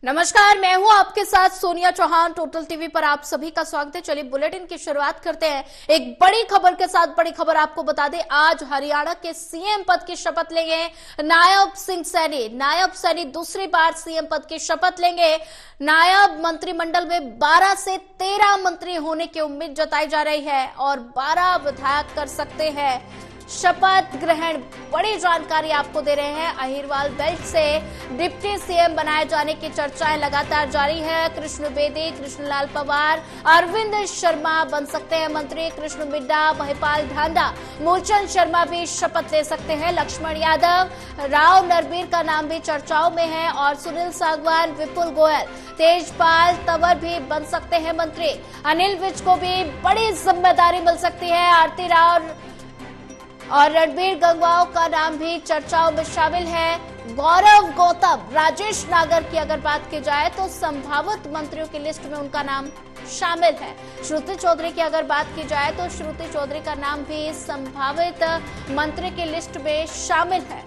नमस्कार, मैं हूं आपके साथ सोनिया चौहान। टोटल टीवी पर आप सभी का स्वागत है। चलिए बुलेटिन की शुरुआत करते हैं एक बड़ी खबर के साथ। बड़ी खबर आपको बता दें, आज हरियाणा के सीएम पद की शपथ लेंगे नायब सिंह सैनी। नायब सैनी दूसरी बार सीएम पद की शपथ लेंगे। नायब मंत्रिमंडल में 12 से 13 मंत्री होने की उम्मीद जताई जा रही है और 12 विधायक कर सकते हैं शपथ ग्रहण। बड़ी जानकारी आपको दे रहे हैं। अहिरवाल बेल्ट से डिप्टी सीएम बनाए जाने की चर्चाएं लगातार जारी है। कृष्ण बेदी, कृष्णलाल पंवार, अरविंद शर्मा बन सकते हैं मंत्री। कृष्ण मिड्डा, महिपाल ढांडा, मूलचंद शर्मा भी शपथ ले सकते हैं। लक्ष्मण यादव, राव नरबीर का नाम भी चर्चाओं में है और सुनील सांगवान, विपुल गोयल, तेजपाल तंवर भी बन सकते हैं मंत्री। अनिल विज को भी बड़ी जिम्मेदारी मिल सकती है। आरती राव और रणबीर गंगवाओं का नाम भी चर्चाओं में शामिल है। गौरव गौतम, राजेश नागर की अगर बात की जाए तो संभावित मंत्रियों की लिस्ट में उनका नाम शामिल है। श्रुति चौधरी की अगर बात की जाए तो श्रुति चौधरी का नाम भी संभावित मंत्री की लिस्ट में शामिल है।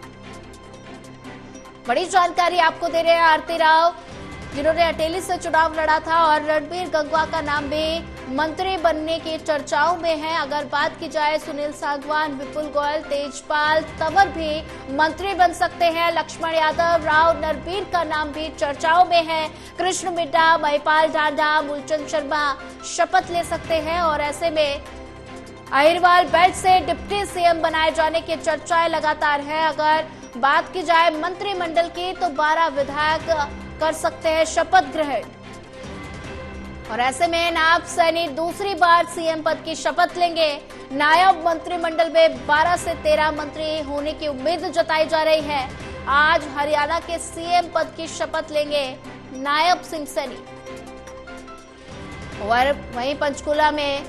बड़ी जानकारी आपको दे रहे हैं। आरती राव, जिन्होंने अटेली से चुनाव लड़ा था, और रणबीर गंगवा का नाम भी मंत्री बनने की चर्चाओं में है। अगर बात की जाए सुनील सांगवान, विपुल गोयल, तेजपाल तंवर भी मंत्री बन सकते हैं। लक्ष्मण यादव, राव नरबीर का नाम भी चर्चाओं में है। कृष्ण मिड्डा, महिपाल ढांडा, मूलचंद शर्मा शपथ ले सकते हैं और ऐसे में अहिरवाल बेल्ट से डिप्टी सीएम बनाए जाने की चर्चाएं लगातार है। अगर बात की जाए मंत्रिमंडल की तो 12 विधायक कर सकते हैं शपथ ग्रहण और ऐसे में नायब सैनी दूसरी बार सीएम पद की शपथ लेंगे। नायब मंत्रिमंडल में 12 से 13 मंत्री होने की उम्मीद जताई जा रही है। आज हरियाणा के सीएम पद की शपथ लेंगे नायब सिंह सैनी। और वहीं पंचकुला में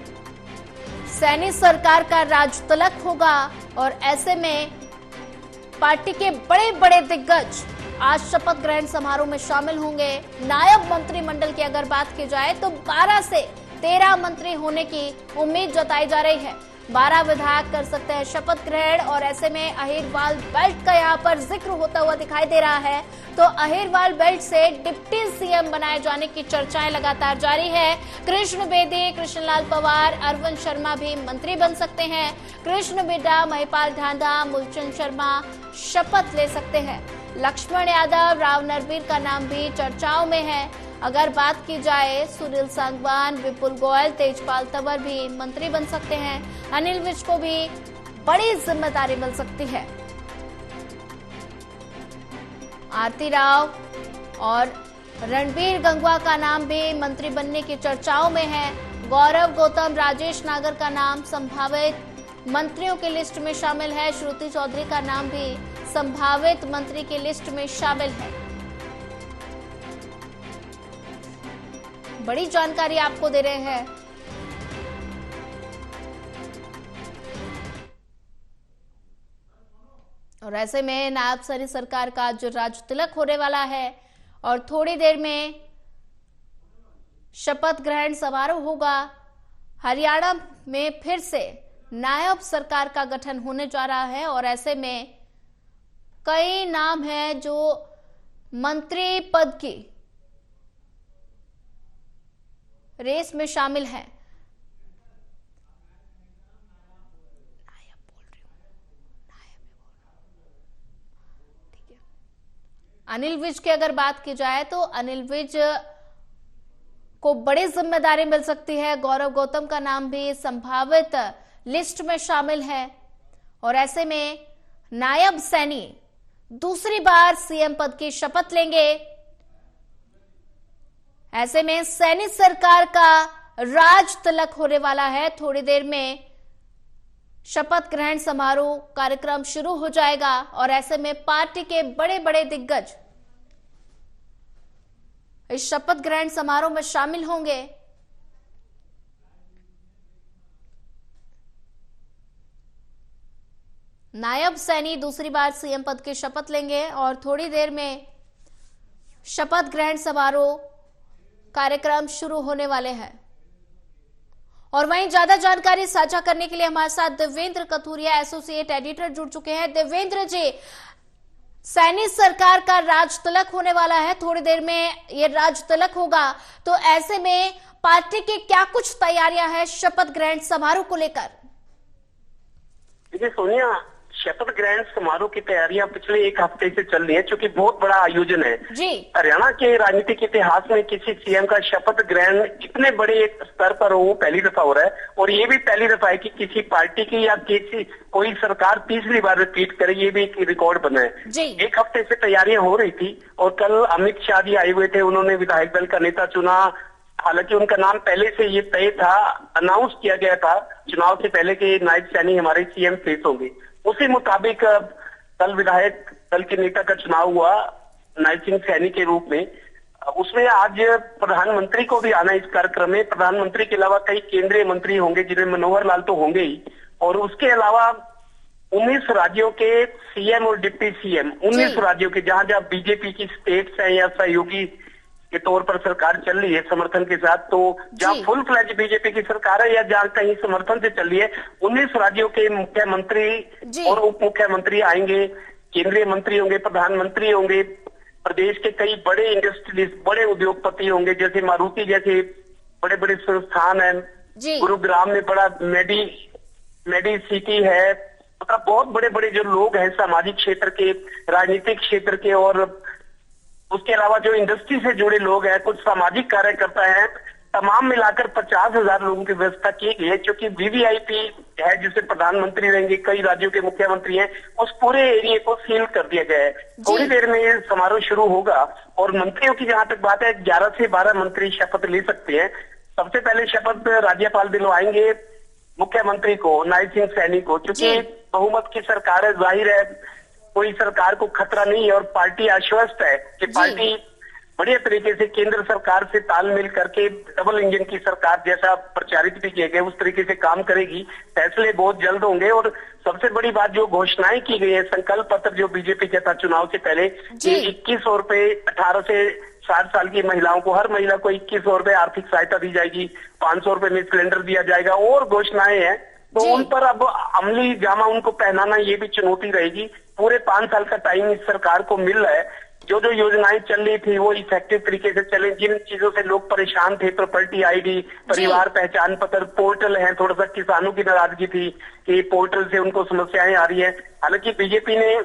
सैनी सरकार का राज तिलक होगा और ऐसे में पार्टी के बड़े बड़े दिग्गज आज शपथ ग्रहण समारोह में शामिल होंगे। नायब मंत्रिमंडल की अगर बात की जाए तो 12 से 13 मंत्री होने की उम्मीद जताई जा रही है। 12 विधायक कर सकते हैं शपथ ग्रहण और ऐसे में अहिरवाल बेल्ट का यहाँ पर जिक्र होता हुआ दिखाई दे रहा है। तो अहिरवाल बेल्ट से डिप्टी सीएम बनाए जाने की चर्चाएं लगातार जारी है। कृष्ण बेदी, कृष्णलाल पंवार, अरविंद शर्मा भी मंत्री बन सकते हैं। कृष्ण मिड्डा, महिपाल ढांडा, मूलचंद शर्मा शपथ ले सकते हैं। लक्ष्मण यादव, राव नरबीर का नाम भी चर्चाओं में है। अगर बात की जाए सुनील सांगवान, विपुल गोयल, तेजपाल तंवर भी मंत्री बन सकते हैं। अनिल विज को भी बड़ी जिम्मेदारी मिल सकती है। आरती राव और रणबीर गंगवा का नाम भी मंत्री बनने की चर्चाओं में है। गौरव गौतम, राजेश नागर का नाम संभावित मंत्रियों की लिस्ट में शामिल है। श्रुति चौधरी का नाम भी संभावित मंत्री की लिस्ट में शामिल है। बड़ी जानकारी आपको दे रहे हैं। और ऐसे में नायब सैनी सरकार का जो राज तिलक होने वाला है और थोड़ी देर में शपथ ग्रहण समारोह होगा। हरियाणा में फिर से नायब सरकार का गठन होने जा रहा है और ऐसे में कई नाम हैं जो मंत्री पद की रेस में शामिल हैं। अनिल विज की अगर बात की जाए तो अनिल विज को बड़ी जिम्मेदारी मिल सकती है। गौरव गौतम का नाम भी संभावित लिस्ट में शामिल है और ऐसे में नायब सैनी दूसरी बार सीएम पद की शपथ लेंगे। ऐसे में सैनी सरकार का राज तिलक होने वाला है। थोड़ी देर में शपथ ग्रहण समारोह कार्यक्रम शुरू हो जाएगा और ऐसे में पार्टी के बड़े बड़े दिग्गज इस शपथ ग्रहण समारोह में शामिल होंगे। नायब सैनी दूसरी बार सीएम पद की शपथ लेंगे और थोड़ी देर में शपथ ग्रहण समारोह कार्यक्रम शुरू होने वाले हैं। और वहीं ज्यादा जानकारी साझा करने के लिए हमारे साथ देवेंद्र कथुरिया, एसोसिएट एडिटर, जुड़ चुके हैं। देवेंद्र जी, सैनी सरकार का राज तिलक होने वाला है, थोड़ी देर में ये राज तिलक होगा। तो ऐसे में पार्टी की क्या कुछ तैयारियां हैं शपथ ग्रहण समारोह को लेकर? देखिए सोनिया, शपथ ग्रहण समारोह की तैयारियां पिछले एक हफ्ते से चल रही है, क्योंकि बहुत बड़ा आयोजन है जी। हरियाणा के राजनीतिक इतिहास में किसी सीएम का शपथ ग्रहण इतने बड़े एक स्तर पर हो, वो पहली दफा हो रहा है। और ये भी पहली दफा है कि किसी पार्टी की या किसी कोई सरकार तीसरी बार रिपीट करे, ये भी एक रिकॉर्ड बना है जी। एक हफ्ते से तैयारियां हो रही थी और कल अमित शाह जी आए हुए थे, उन्होंने विधायक दल का नेता चुना। हालांकि उनका नाम पहले से ये तय था, अनाउंस किया गया था चुनाव से पहले कि नायब सैनी हमारे सीएम फेस होंगे। उसी मुताबिक कल विधायक दल के नेता का चुनाव हुआ नायब सिंह सैनी के रूप में। उसमें आज प्रधानमंत्री को भी आना इस कार्यक्रम में। प्रधानमंत्री के अलावा कई केंद्रीय मंत्री होंगे, जिनमें मनोहर लाल तो होंगे ही, और उसके अलावा 19 राज्यों के सीएम और डिप्टी सीएम, 19 राज्यों के जहां जहां बीजेपी की स्टेट्स है या सहयोगी के तौर पर सरकार चल रही है समर्थन के साथ, तो जहां फुल फ्लैज बीजेपी की सरकार है या जहां कहीं समर्थन से चल रही है, 19 राज्यों के मुख्यमंत्री और उप मुख्यमंत्री आएंगे, केंद्रीय मंत्री होंगे, प्रधानमंत्री होंगे, प्रदेश के कई बड़े इंडस्ट्रियलिस्ट, बड़े उद्योगपति होंगे, जैसे मारुति जैसे बड़े बड़े संस्थान है, गुरुग्राम में बड़ा मेडी सिटी है, मतलब बहुत बड़े बड़े जो लोग हैं सामाजिक क्षेत्र के, राजनीतिक क्षेत्र के, और उसके अलावा जो इंडस्ट्री से जुड़े लोग हैं, कुछ सामाजिक कार्यकर्ता हैं, तमाम मिलाकर 50,000 लोगों की व्यवस्था की गई है। क्योंकि वीवीआईपी है जिसे प्रधानमंत्री रहेंगे, कई राज्यों के मुख्यमंत्री हैं, उस पूरे एरिया को सील कर दिया गया है। थोड़ी देर में ये समारोह शुरू होगा और मंत्रियों की जहां तक बात है, 11 से 12 मंत्री शपथ ले सकते हैं। सबसे पहले शपथ राज्यपाल दिलवाएंगे मुख्यमंत्री को, नायब सिंह सैनी को, क्योंकि बहुमत की सरकार है, जाहिर है कोई सरकार को खतरा नहीं है और पार्टी आश्वस्त है कि पार्टी बढ़िया तरीके से केंद्र सरकार से तालमेल करके डबल इंजन की सरकार जैसा प्रचारित भी किया गया उस तरीके से काम करेगी। फैसले बहुत जल्द होंगे। और सबसे बड़ी बात, जो घोषणाएं की गई है, संकल्प पत्र जो बीजेपी के था चुनाव से पहले, कि 2100 रुपए 18 से 60 साल की महिलाओं को, हर महिला को 2100 रुपए आर्थिक सहायता दी जाएगी, 500 रुपए में सिलेंडर दिया जाएगा, और घोषणाएं हैं। तो उन पर अब अमली जामा उनको पहनाना ये भी चुनौती रहेगी। पूरे 5 साल का टाइम इस सरकार को मिल रहा है। जो जो योजनाएं चल रही थी वो इफेक्टिव तरीके से चले। जिन चीजों से लोग परेशान थे, प्रॉपर्टी आईडी, परिवार पहचान पत्र, पोर्टल है, थोड़ा सा किसानों की नाराजगी थी कि पोर्टल से उनको समस्याएं आ रही है। हालांकि बीजेपी ने,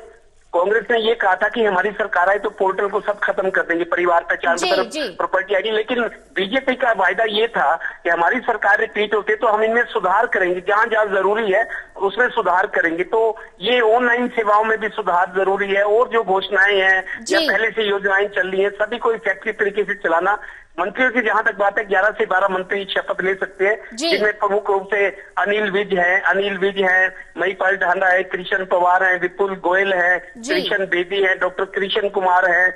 कांग्रेस ने ये कहा था कि हमारी सरकार आए तो पोर्टल को सब खत्म कर देंगे, परिवार पहचान पत्र, प्रॉपर्टी आईडी। लेकिन बीजेपी का वायदा ये था कि हमारी सरकार रिपीट होते तो हम इनमें सुधार करेंगे, जहां जहां जरूरी है उसमें सुधार करेंगे। तो ये ऑनलाइन सेवाओं में भी सुधार जरूरी है। और जो घोषणाएं हैं या पहले से योजनाएं चल रही है, सभी को इफेक्टिव तरीके से चलाना। मंत्रियों की जहां तक बात है, 11 से 12 मंत्री शपथ ले सकते हैं, जिनमें प्रमुख रूप से अनिल विज है, महिपाल ढांडा है, कृष्ण पवार है, विपुल गोयल है, कृष्ण बेदी है, डॉक्टर कृष्ण कुमार है,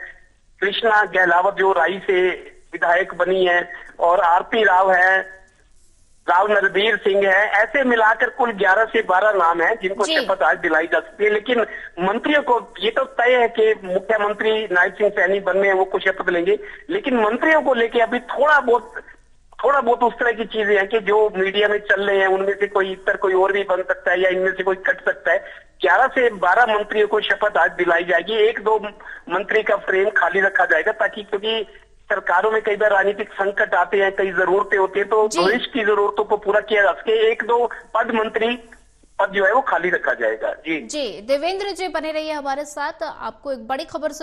कृष्णा गहलावत जो राई से विधायक बनी है, और आरपी राव है, राव नरबीर सिंह है। ऐसे मिलाकर कुल 11 से 12 नाम हैं जिनको शपथ आज दिलाई जा सकती है। लेकिन मंत्रियों को ये तो तय है कि मुख्यमंत्री नायब सिंह सैनी बनने हैं, वो कुछ शपथ लेंगे। लेकिन मंत्रियों को लेके अभी थोड़ा बहुत उस तरह की चीजें हैं कि जो मीडिया में चल रहे हैं, उनमें से कोई इतर कोई और भी बन सकता है या इनमें से कोई कट सकता है। 11 से 12 मंत्रियों को शपथ आज दिलाई जाएगी। 1-2 मंत्री का फ्रेम खाली रखा जाएगा, ताकि, क्योंकि सरकारों में कई बार राजनीतिक संकट आते हैं, कई जरूरतें होती है, तो भविष्य की जरूरतों को पूरा किया जा सके। 1-2 मंत्री पद जो है वो खाली रखा जाएगा। जी देवेंद्र जी बने रहिए हमारे साथ। आपको एक बड़ी खबर से